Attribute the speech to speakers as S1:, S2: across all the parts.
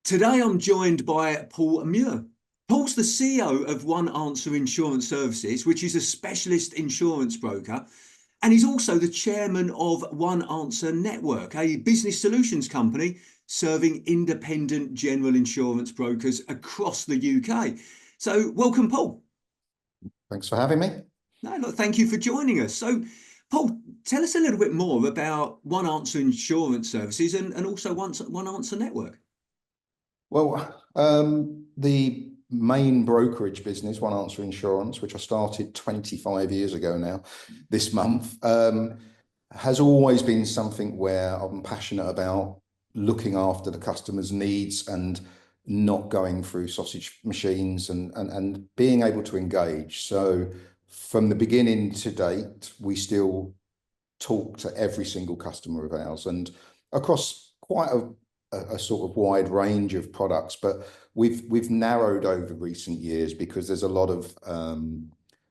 S1: Today I'm joined by Paul Muir. Paul's the CEO of One Answer Insurance Services, which is a specialist insurance broker. And he's also the chairman of One Answer Network, a business solutions company serving independent general insurance brokers across the UK. So welcome, Paul.
S2: Thanks for having me.
S1: No, look, thank you for joining us. So, Paul, tell us a little bit more about One Answer Insurance Services and also One Answer Network.
S2: Well, the main brokerage business, One Answer Insurance, which I started 25 years ago now, this month, has always been something where I'm passionate about looking after the customer's needs and not going through sausage machines and being able to engage. So from the beginning to date, we still talk to every single customer of ours and across quite a sort of wide range of products, but we've narrowed over recent years because there's a lot of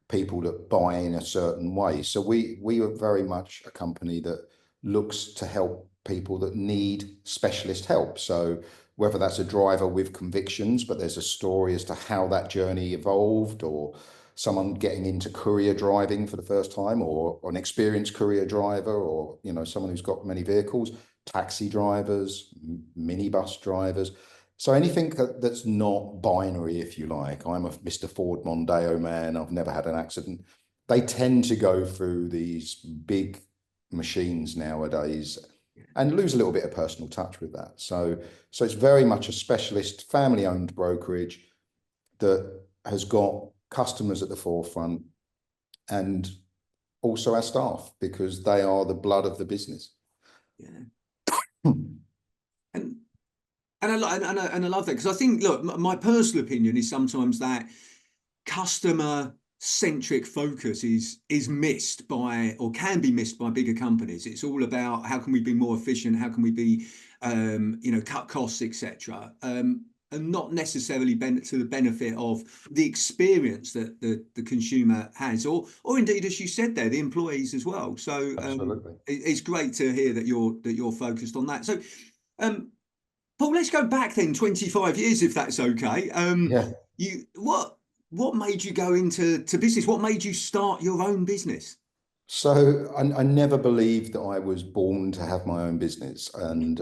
S2: people that buy in a certain way. So we are very much a company that looks to help people that need specialist help. So whether that's a driver with convictions, but there's a story as to how that journey evolved, or someone getting into courier driving for the first time, or an experienced courier driver, or someone who's got many vehicles, taxi drivers, minibus drivers. So anything that's not binary, if you like. I'm a Mr. Ford Mondeo man. I've never had an accident. They tend to go through these big machines nowadays and lose a little bit of personal touch with that. So it's very much a specialist family-owned brokerage that has got customers at the forefront and also our staff, because they are the blood of the business.
S1: Yeah. And I love that, because I think, look, my personal opinion is sometimes that customer centric focus is missed by, or can be missed by, bigger companies. It's all about how can we be more efficient, how can we be cut costs, etc., and not necessarily to the benefit of the experience that the consumer has, or indeed, as you said there, the employees as well. So it's great to hear that you're focused on that. So Paul, let's go back then 25 years, if that's okay. What made you go into business? What made you start your own business?
S2: So I never believed that I was born to have my own business, and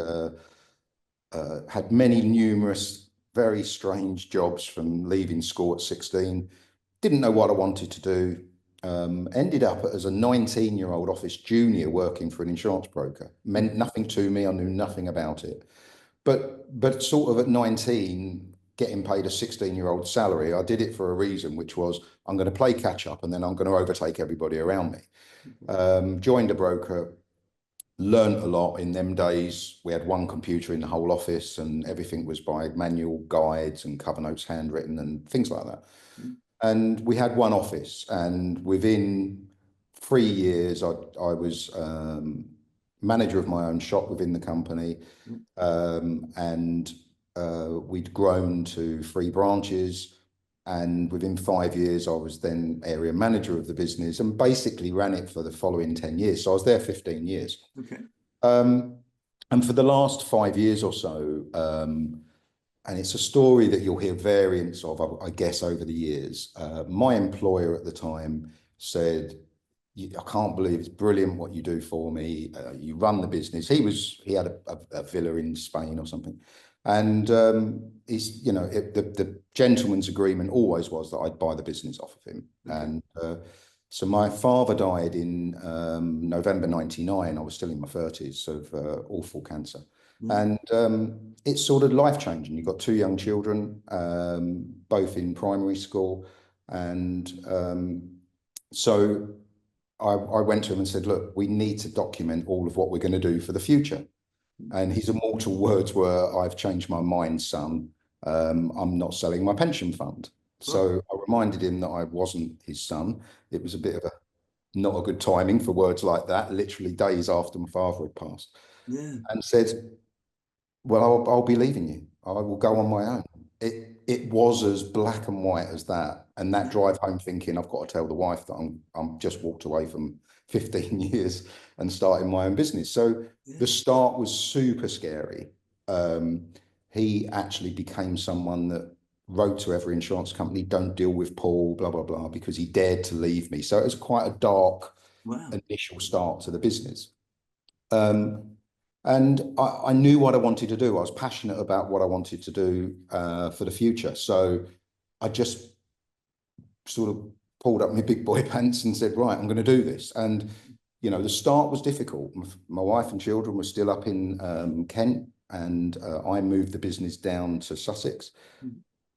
S2: had numerous very strange jobs from leaving school at 16. Didn't know what I wanted to do. Ended up as a 19-year-old office junior working for an insurance broker. Meant nothing to me. I knew nothing about it. But sort of at 19, getting paid a 16-year-old salary, I did it for a reason, which was I'm going to play catch up and then I'm going to overtake everybody around me. Joined a broker, learned a lot. In them days, we had one computer in the whole office and everything was by manual guides and cover notes handwritten and things like that. And we had one office, and within 3 years, I was manager of my own shop within the company, and we'd grown to 3 branches, and within 5 years I was then area manager of the business and basically ran it for the following 10 years. So I was there 15 years.
S1: Okay.
S2: And for the last 5 years or so, and it's a story that you'll hear variants of, I guess, over the years, my employer at the time said, I can't believe it's brilliant what you do for me. You run the business. He had a villa in Spain or something, and the gentleman's agreement always was that I'd buy the business off of him. Okay. And so my father died in November '99. I was still in my 30s of awful cancer, and it's sort of life changing. You've got 2 young children, both in primary school, and so I went to him and said, look, we need to document all of what we're going to do for the future. And his immortal words were, I've changed my mind, son. I'm not selling my pension fund. So I reminded him that I wasn't his son. It was a bit of not a good timing for words like that, literally days after my father had passed.
S1: Yeah.
S2: And said, well, I'll be leaving you. I will go on my own. It was as black and white as that. And that drive home thinking, I've got to tell the wife that I'm just walked away from 15 years and starting my own business. So the start was super scary. he actually became someone that wrote to every insurance company, don't deal with Paul, blah, blah, blah, because he dared to leave me. So it was quite a dark
S1: Wow.
S2: initial start to the business. And I knew what I wanted to do. I was passionate about what I wanted to do for the future. So I just sort of pulled up my big boy pants and said, right, I'm going to do this. And, you know, the start was difficult. My wife and children were still up in Kent, and I moved the business down to Sussex,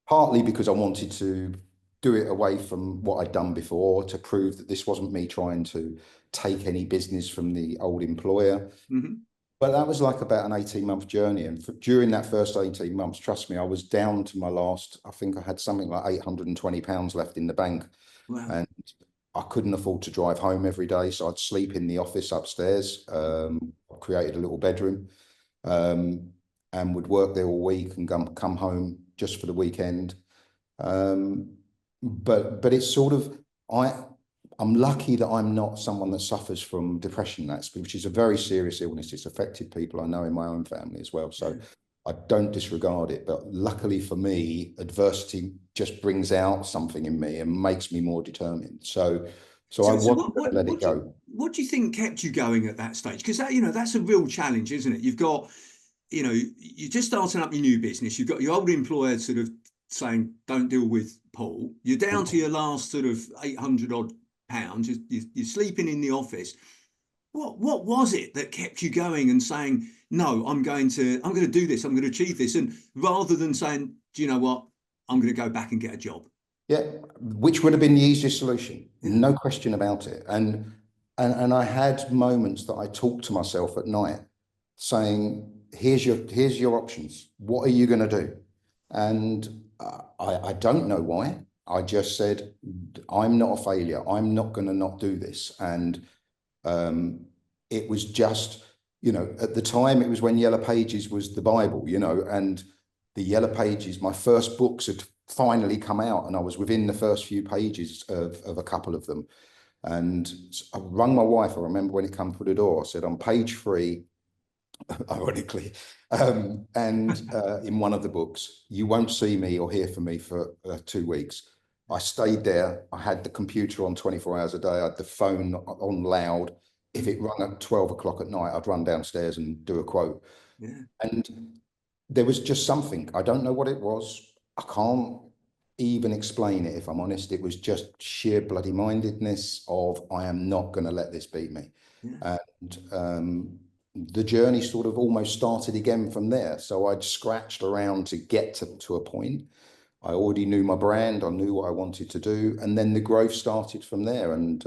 S2: partly because I wanted to do it away from what I'd done before, to prove that this wasn't me trying to take any business from the old employer.
S1: Mm-hmm.
S2: But that was like about an 18-month journey. And during that first 18 months, trust me, I was down to my last, I think I had something like £820 left in the bank.
S1: Wow.
S2: And I couldn't afford to drive home every day. So I'd sleep in the office upstairs. I created a little bedroom, and would work there all week and come home just for the weekend. But it's sort of, I'm lucky that I'm not someone that suffers from depression, which is a very serious illness. It's affected people I know in my own family as well. So I don't disregard it. But luckily for me, adversity just brings out something in me and makes me more determined. So I wasn't going to let it go.
S1: What do you think kept you going at that stage? Because that, you know, that's a real challenge, isn't it? You've got, you know, you're just starting up your new business. You've got your old employer sort of saying, don't deal with Paul. You're down to your last sort of 800 odd pounds. You're sleeping in the office. What was it that kept you going and saying, no, I'm going to do this. I'm going to achieve this. And rather than saying, do you know what? I'm going to go back and get a job.
S2: Yeah, which would have been the easiest solution, no question about it. And I had moments that I talked to myself at night saying, here's your options. What are you going to do? And I don't know why. I just said, I'm not a failure. I'm not going to not do this. And it was just, you know, at the time it was when Yellow Pages was the Bible, you know, and the Yellow Pages, my first books had finally come out, and I was within the first few pages of a couple of them. And I rang my wife, I remember when it came through the door, I said, on page 3, ironically, and in one of the books, you won't see me or hear from me for 2 weeks. I stayed there. I had the computer on 24 hours a day. I had the phone on loud. If it rang at 12 o'clock at night, I'd run downstairs and do a quote.
S1: Yeah.
S2: And there was just something, I don't know what it was. I can't even explain it, if I'm honest. It was just sheer bloody mindedness of, I am not going to let this beat me.
S1: Yeah.
S2: And the journey sort of almost started again from there. So I'd scratched around to get to a point. I already knew my brand. I knew what I wanted to do. And then the growth started from there, and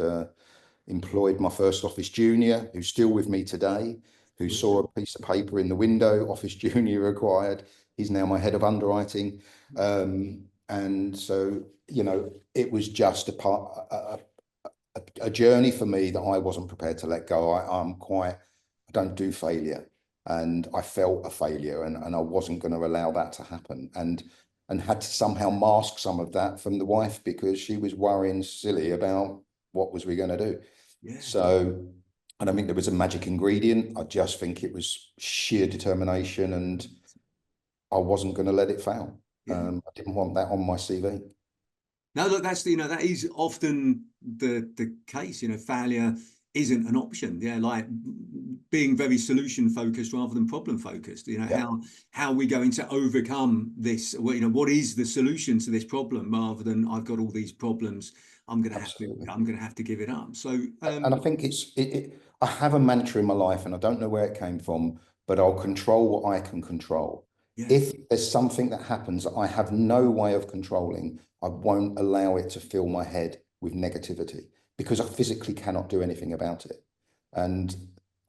S2: employed my first office junior, who's still with me today, who saw a piece of paper in the window, office junior required. He's now my head of underwriting. And so, you know, it was just a journey for me that I wasn't prepared to let go. I don't do failure. And I felt a failure, and I wasn't going to allow that to happen. And had to somehow mask some of that from the wife, because she was worrying silly about what was we going to do.
S1: Yeah.
S2: So I don't think there was a magic ingredient. I just think it was sheer determination, and I wasn't going to let it fail.
S1: Yeah.
S2: I didn't want that on my CV.
S1: No, look, that's, you know, that is often the case. You know, failure isn't an option. Yeah, like being very solution focused rather than problem focused. You know,
S2: Yeah,
S1: how are we going to overcome this? Well, you know, what is the solution to this problem, rather than I've got all these problems, I'm going
S2: absolutely.
S1: to have to give it up. So
S2: And I think I have a mantra in my life, and I don't know where it came from, but I'll control what I can control.
S1: yeah,
S2: If there's something that happens that I have no way of controlling, I won't allow it to fill my head with negativity, because I physically cannot do anything about it. And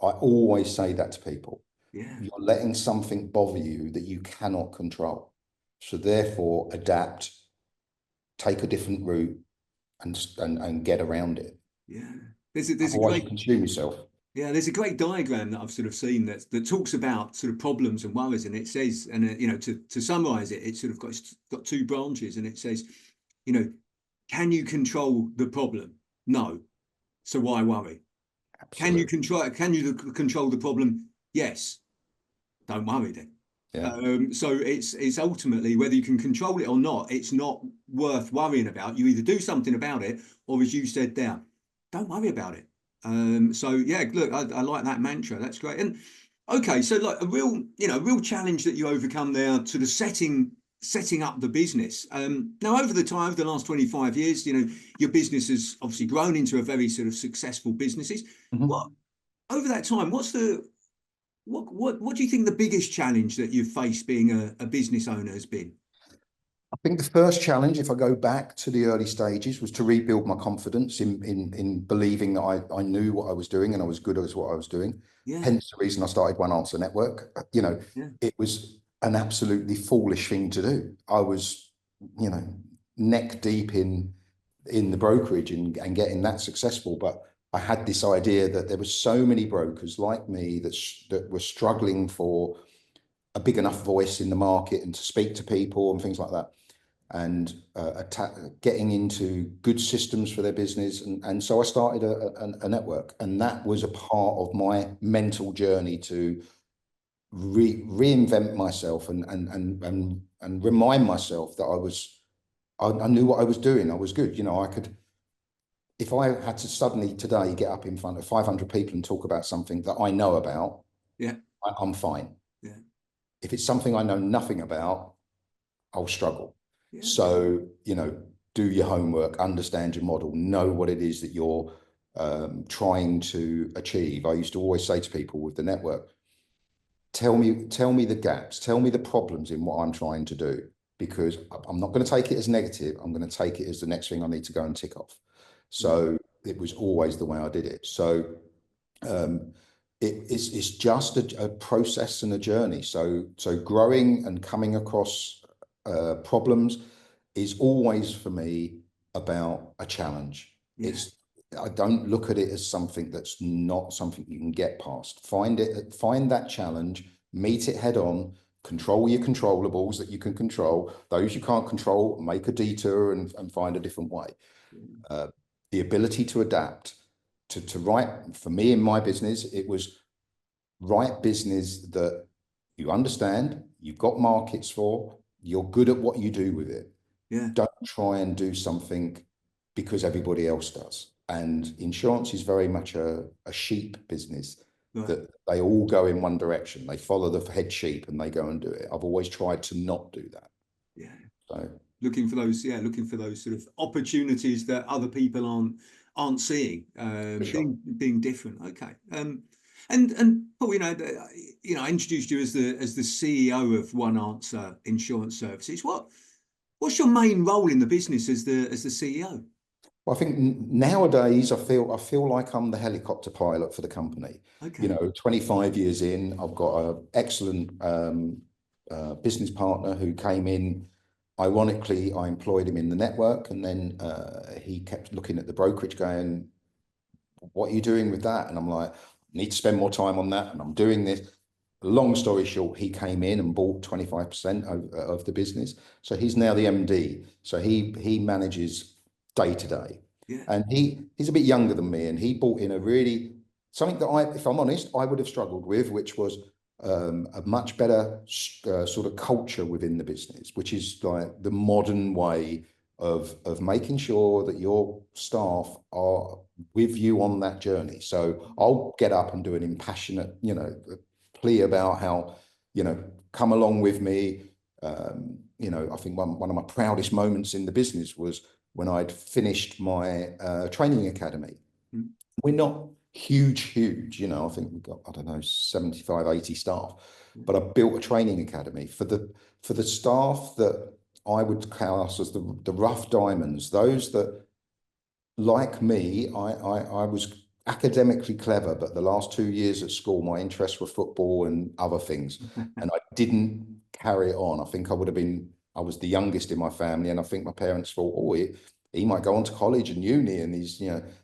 S2: I always say that to people.
S1: yeah,
S2: You're letting something bother you that you cannot control. So therefore, adapt, take a different route, and get around it.
S1: yeah. There's a
S2: Otherwise, you
S1: great
S2: consume yourself.
S1: Yeah, there's a great diagram that I've sort of seen that talks about sort of problems and worries, and it says, and you know, to summarize it, it's sort of got 2 branches, and it says, you know, can you control the problem? No. So why worry? Can you
S2: Absolutely.
S1: control the problem? Yes. Don't worry then.
S2: Yeah.
S1: So it's ultimately whether you can control it or not, it's not worth worrying about. You either do something about it, or as you said there, don't worry about it. So yeah, look, I like that mantra. That's great. And okay, so like a real, real challenge that you overcome there to the setting up the business. Now over the time, over the last 25 years, your business has obviously grown into a very sort of successful businesses. What
S2: Mhm.
S1: over that time, what do you think the biggest challenge that you've faced being a business owner has been?
S2: I think the first challenge, if I go back to the early stages, was to rebuild my confidence in believing that I knew what I was doing and I was good at what I was doing.
S1: Yeah,
S2: Hence the reason I started One Answer Network.
S1: yeah,
S2: It was an absolutely foolish thing to do. I was, you know, neck deep in the brokerage and getting that successful. But I had this idea that there were so many brokers like me that were struggling for a big enough voice in the market and to speak to people and things like that, and getting into good systems for their business. And so I started a network, and that was a part of my mental journey to reinvent myself and remind myself that I knew what I was doing. I was good. I could, if I had to suddenly today get up in front of 500 people and talk about something that I know about,
S1: yeah,
S2: I'm fine.
S1: yeah,
S2: If it's something I know nothing about, I'll struggle.
S1: yeah,
S2: So, do your homework, understand your model, know what it is that you're trying to achieve. I used to always say to people with the network, tell me the gaps, tell me the problems in what I'm trying to do, because I'm not going to take it as negative. I'm going to take it as the next thing I need to go and tick off.
S1: yeah,
S2: So it was always the way I did it. So um, it's just a process and a journey. So growing and coming across problems is always for me about a challenge.
S1: yeah,
S2: It's I don't look at it as something that's not something you can get past. Find that challenge, meet it head on, control your controllables that you can control. Those you can't control, make a detour and find a different way. Uh, the ability to adapt, to write, for me in my business, it was write business that you understand, you've got markets for, you're good at what you do with it.
S1: yeah,
S2: Don't try and do something because everybody else does. And insurance is very much a sheep business,
S1: right,
S2: that they all go in one direction. They follow the head sheep and they go and do it. I've always tried to not do that.
S1: yeah.
S2: So
S1: Looking for those sort of opportunities that other people aren't seeing,
S2: for sure.
S1: being different. Okay. And Paul, I introduced you as the CEO of One Answer Insurance Services. What's your main role in the business as the CEO?
S2: Well, I think nowadays I feel like I'm the helicopter pilot for the company.
S1: Okay.
S2: 25 years in, I've got an excellent business partner who came in. Ironically, I employed him in the network, and then he kept looking at the brokerage, going, "What are you doing with that?" And I'm like, "Need to spend more time on that," and I'm doing this. Long story short, he came in and bought 25% of the business. So he's now the MD. So he manages day to day.
S1: Yeah.
S2: And he's a bit younger than me, and he brought in a really something that if I'm honest, I would have struggled with, which was a much better sort of culture within the business, which is like the modern way of making sure that your staff are with you on that journey. So I'll get up and do an impassionate, plea about how, come along with me. I think one of my proudest moments in the business was when I'd finished my training academy.
S1: Mm.
S2: We're not huge. I think we've got, I don't know, 75, 80 staff. But I built a training academy for the staff that I would class as the rough diamonds, those that, like me, I was academically clever, but the last 2 years at school, my interests were football and other things, and I didn't carry it on. I think I was the youngest in my family, and I think my parents thought, oh, he might go on to college and uni, and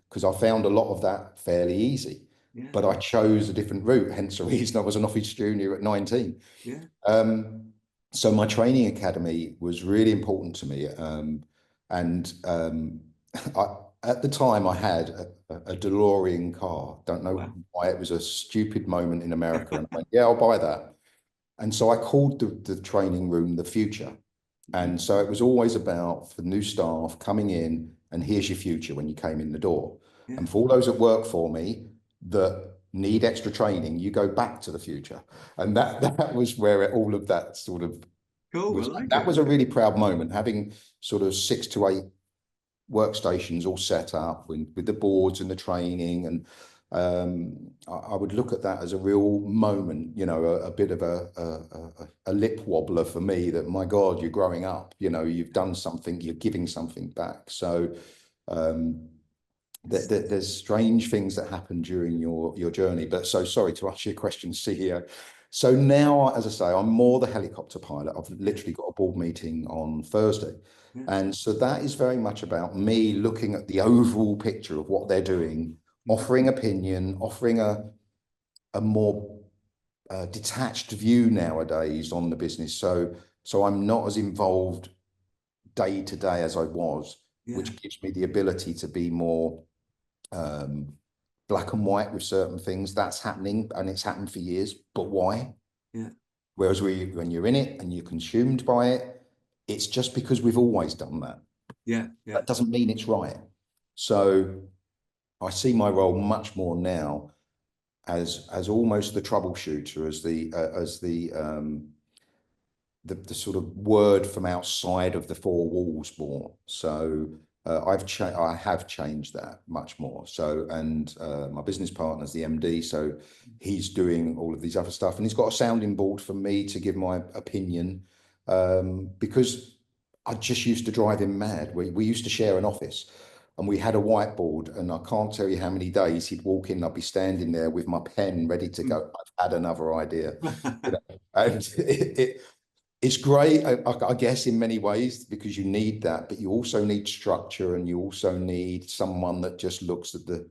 S2: because I found a lot of that fairly easy.
S1: Yeah.
S2: But I chose a different route, hence the reason I was an office junior at 19.
S1: Yeah.
S2: Um, so my training academy was really important to me. And I, at the time, I had a DeLorean car. Don't know
S1: Wow.
S2: why. It was a stupid moment in America, and I went, "Yeah, I'll buy that." And so I called the training room the future. And so it was always about for new staff coming in, and here's your future when you came in the door.
S1: Yeah.
S2: And for all those that work for me that need extra training, you go back to the future. And that was where all of that sort of
S1: Cool. I
S2: was.
S1: like
S2: That
S1: it.
S2: was a really proud moment, having sort of 6 to 8 workstations all set up with the boards and the training. And I would look at that as a real moment, you know, a bit of a lip wobbler for me, that, my God, you're growing up, you know, you've done something, you're giving something back. So there's strange things that happen during your journey. But so sorry to ask you a question, CEO. So now, as I say, I'm more the helicopter pilot. I've literally got a board meeting on Thursday.
S1: Yeah.
S2: And so that is very much about me looking at the overall picture of what they're doing, offering opinion, offering a more detached view nowadays on the business. So I'm not as involved day to day as I was,
S1: Yeah.
S2: which gives me the ability to be more black and white with certain things. That's happening, and it's happened for years, but why?
S1: Yeah.
S2: Whereas when you're in it and you're consumed by it, it's just because we've always done that.
S1: Yeah. Yeah.
S2: That doesn't mean it's right. So I see my role much more now as almost the troubleshooter, the sort of word from outside of the four walls more. So I have changed that much more. So, and my business partner's the MD, so he's doing all of these other stuff, and he's got a sounding board for me to give my opinion, because I just used to drive him mad. We used to share an office, and we had a whiteboard, and I can't tell you how many days he'd walk in, I'd be standing there with my pen ready to go. I've had another idea, you know? And it's great, I guess, in many ways, because you need that, but you also need structure, and you also need someone that just looks at the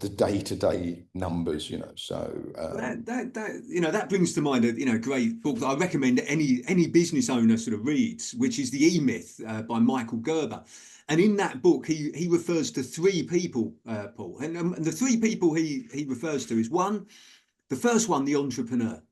S2: day-to-day numbers, you know. So
S1: that you know, that brings to mind a, you know, great book that I recommend that any business owner sort of reads, which is The E-Myth by Michael Gerber. And in that book, he refers to three people, Paul, and the three people he refers to is the first one, the entrepreneur,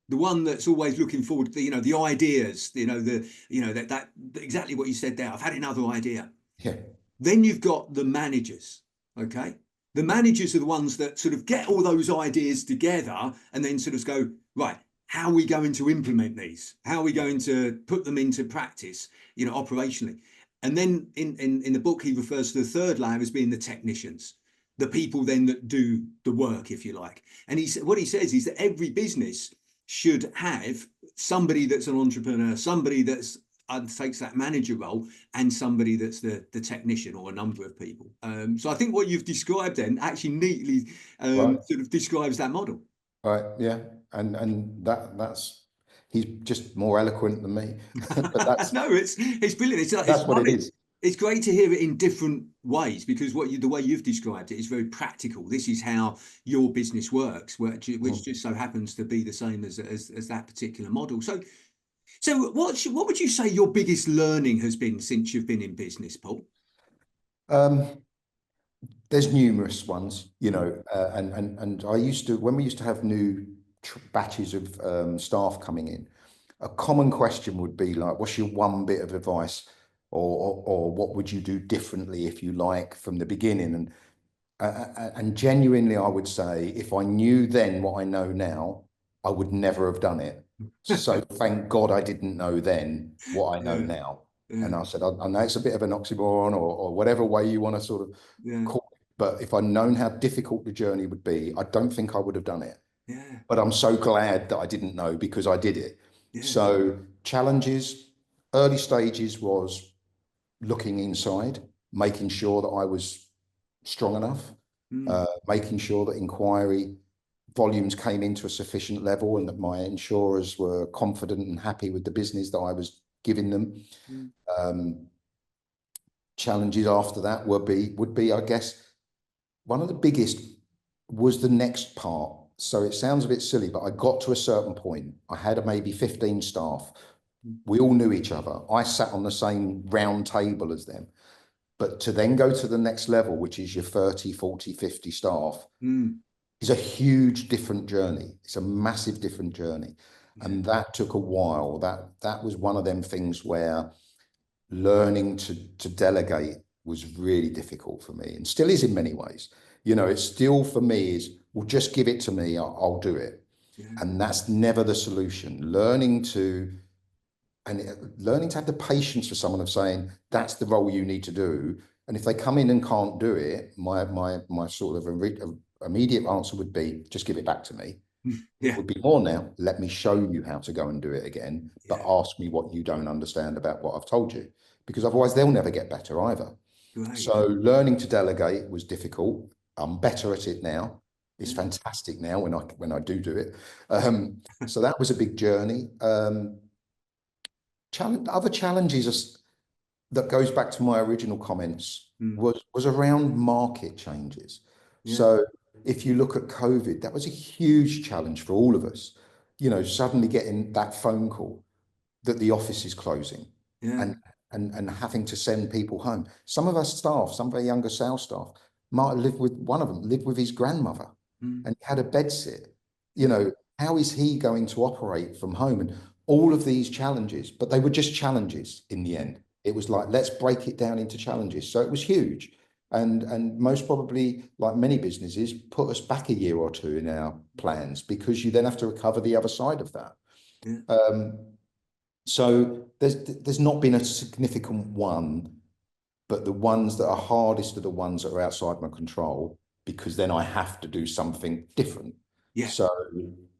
S1: the one that's always looking forward to, you know, the ideas, you know, that exactly what you said there. I've had another idea.
S2: yeah,
S1: Then you've got the managers, okay? The managers are the ones that sort of get all those ideas together and then sort of go, right, how are we going to implement these? How are we going to put them into practice, you know, operationally? And then in the book, he refers to the third layer as being the technicians, the people then that do the work, if you like. And what he says is that every business should have somebody that's an entrepreneur, somebody that's takes that manager role, and somebody that's the technician, or a number of people. So I think what you've described then actually neatly
S2: right,
S1: sort of describes that model.
S2: right, yeah, and that's he's just more eloquent than me, but
S1: No, it's brilliant.
S2: that's what it is.
S1: It's great to hear it in different ways, because the way you've described it is very practical. This is how your business works, which just so happens to be the same as that particular model. So what would you say your biggest learning has been since you've been in business, Paul?
S2: There's numerous ones, you know, and I used to, when we used to have new batches of staff coming in, a common question would be like, what's your one bit of advice, or what would you do differently, if you like, from the beginning? And genuinely, I would say, if I knew then what I know now, I would never have done it. So thank God I didn't know then what I know
S1: Yeah,
S2: now.
S1: yeah,
S2: And I said, I know it's a bit of an oxymoron, or whatever way you want to sort of
S1: yeah,
S2: call it, but if I'd known how difficult the journey would be, I don't think I would have done it.
S1: yeah,
S2: But I'm so glad that I didn't know, because I did it.
S1: yeah.
S2: So challenges, early stages was looking inside, making sure that I was strong enough,
S1: Mm,
S2: making sure that inquiry volumes came into a sufficient level, and that my insurers were confident and happy with the business that I was giving them.
S1: mm,
S2: Um, Challenges after that would be, I guess, one of the biggest was the next part. So it sounds a bit silly, but I got to a certain point. I had maybe 15 staff.
S1: mm,
S2: We all knew each other. I sat on the same round table as them. But to then go to the next level, which is your 30, 40, 50 staff,
S1: mm,
S2: is a huge different journey. It's a massive different journey. And that took a while. That was one of them things where learning to delegate was really difficult for me, and still is in many ways. You know, it's still for me is, well, just give it to me, I'll do it.
S1: Yeah.
S2: And that's never the solution. Learning to have the patience for someone of saying, that's the role you need to do. And if they come in and can't do it, my sort of immediate answer would be, just give it back to me.
S1: Yeah.
S2: It would be more now, let me show you how to go and do it again, but
S1: Yeah.
S2: ask me what you don't understand about what I've told you, because otherwise they'll never get better either.
S1: Great.
S2: So learning to delegate was difficult. I'm better at it now. It's fantastic now when I do it. So that was a big journey. Other challenges that goes back to my original comments was around market changes.
S1: Yeah.
S2: So if you look at COVID, that was a huge challenge for all of us. You know, suddenly getting that phone call that the office is closing,
S1: Yeah.
S2: and having to send people home. Some of our staff, some of our younger sales staff, might have lived with one of them, lived with his grandmother, and had a bed sit. You know, how is he going to operate from home? And all of these challenges, but they were just challenges in the end. It was like, let's break it down into challenges. So it was huge. And most probably, like many businesses, put us back a year or two in our plans, because you then have to recover the other side of that.
S1: Yeah.
S2: So there's not been a significant one, but the ones that are hardest are the ones that are outside my control, because then I have to do something different.
S1: Yeah.
S2: So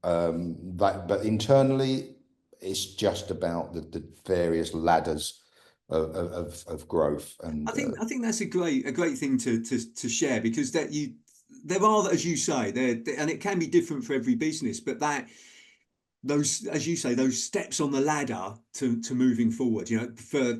S2: but internally, it's just about the various ladders of growth. And
S1: I think that's a great thing to share, because there are, as you say, and it can be different for every business, but those, as you say, those steps on the ladder to moving forward. You know, for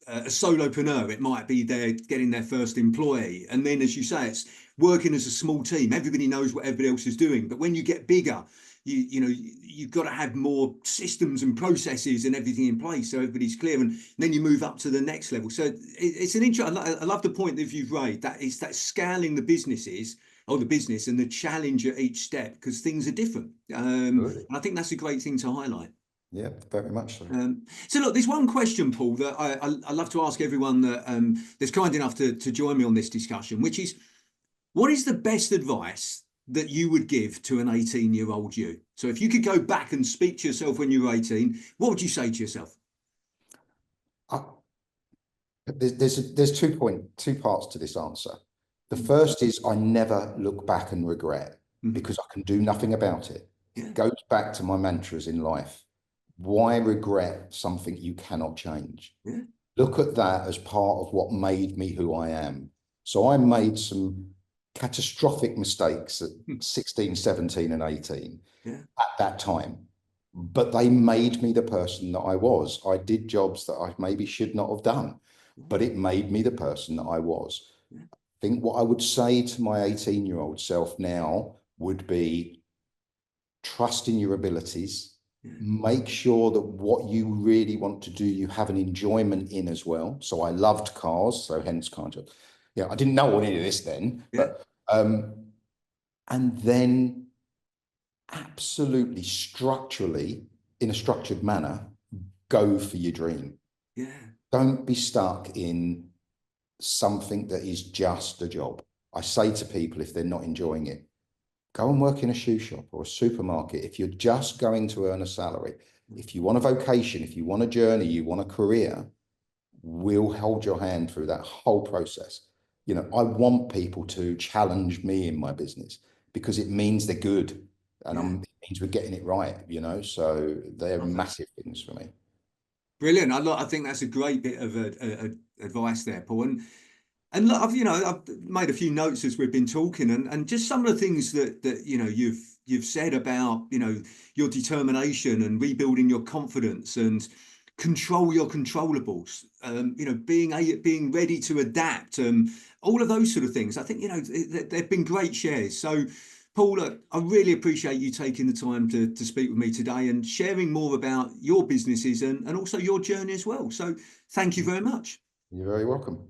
S1: a solopreneur, it might be they're getting their first employee, and then, as you say, it's working as a small team. Everybody knows what everybody else is doing, but when you get bigger, you've got to have more systems and processes and everything in place so everybody's clear, and then you move up to the next level. So it's an interesting. I love the point that you've raised, that it's that scaling the businesses, or the business, and the challenge at each step, because things are different. And I think that's a great thing to highlight.
S2: Yeah, very much so.
S1: So look, there's one question, Paul, that I love to ask everyone that that's kind enough to join me on this discussion, which is, what is the best advice that you would give to an 18-year-old you? So if you could go back and speak to yourself when you were 18, what would you say to yourself?
S2: There's two parts to this answer. The first is, I never look back and regret, because I can do nothing about it.
S1: Yeah.
S2: It goes back to my mantras in life. Why regret something you cannot change?
S1: Yeah.
S2: Look at that as part of what made me who I am. So I made some catastrophic mistakes at 16, 17, and 18 at that time, but they made me the person that I was. I did jobs that I maybe should not have done, but it made me the person that I was. I think what I would say to my 18-year-old self now would be, trust in your abilities. Make sure that what you really want to do, you have an enjoyment in as well. So I loved cars, so hence kind of, I didn't know any of this then, but and then absolutely structurally, in a structured manner, go for your dream.
S1: Yeah.
S2: Don't be stuck in something that is just a job. I say to people, if they're not enjoying it, go and work in a shoe shop or a supermarket. If you're just going to earn a salary, if you want a vocation, if you want a journey, you want a career, we'll hold your hand through that whole process. I want people to challenge me in my business, because it means they're good, and it means we're getting it right, so they're massive things for me.
S1: Brilliant. I think that's a great bit of advice there, Paul. And look, I've made a few notes as we've been talking, and just some of the things that you've said about your determination and rebuilding your confidence and control your controllables. Being ready to adapt. All of those sort of things. I think they've been great shares. So, Paul, look, I really appreciate you taking the time to speak with me today and sharing more about your businesses and also your journey as well. So, thank you very much.
S2: You're very welcome.